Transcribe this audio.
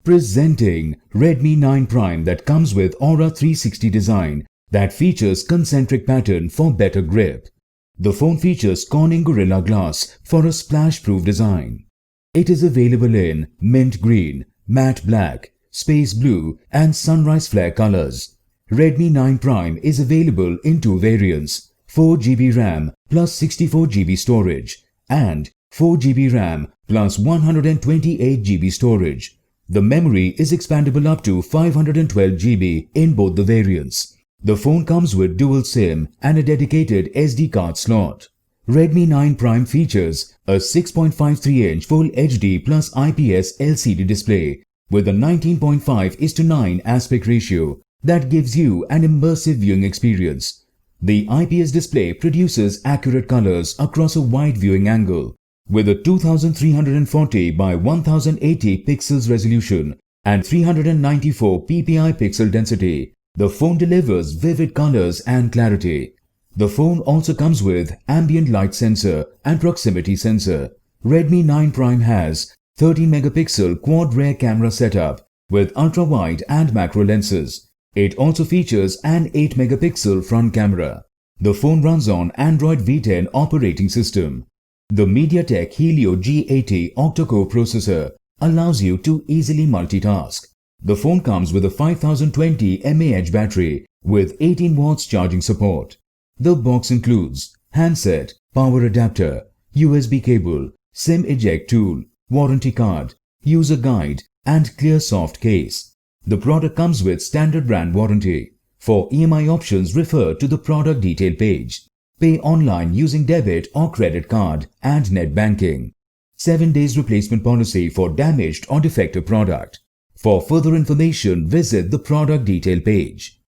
Presenting Redmi 9 Prime that comes with Aura 360 design that features concentric pattern for better grip. The phone features Corning Gorilla Glass for a splash-proof design. It is available in mint green, matte black, space blue and sunrise flare colors. Redmi 9 Prime is available in two variants, 4GB RAM plus 64GB storage and 4GB RAM plus 128GB storage. The memory is expandable up to 512GB in both the variants. The phone comes with dual SIM and a dedicated SD card slot. Redmi 9 Prime features a 6.53-inch Full HD plus IPS LCD display with a 19.5:9 aspect ratio that gives you an immersive viewing experience. The IPS display produces accurate colors across a wide viewing angle with a 2340 by 1080 pixels resolution and 394 ppi pixel density. The phone delivers vivid colors and clarity. The phone also comes with ambient light sensor and proximity sensor. Redmi 9 Prime has 30-megapixel quad rear camera setup with ultra-wide and macro lenses. It also features an 8-megapixel front camera. The phone runs on Android V10 operating system. The Mediatek Helio G80 octa-core processor allows you to easily multitask. The phone comes with a 5020 mAh battery with 18 watts charging support. The box includes handset, power adapter, USB cable, SIM eject tool, warranty card, user guide and clear soft case. The product comes with standard brand warranty. For EMI options, refer to the product detail page. Pay online using debit or credit card and net banking. 7 days replacement policy for damaged or defective product. For further information, visit the product detail page.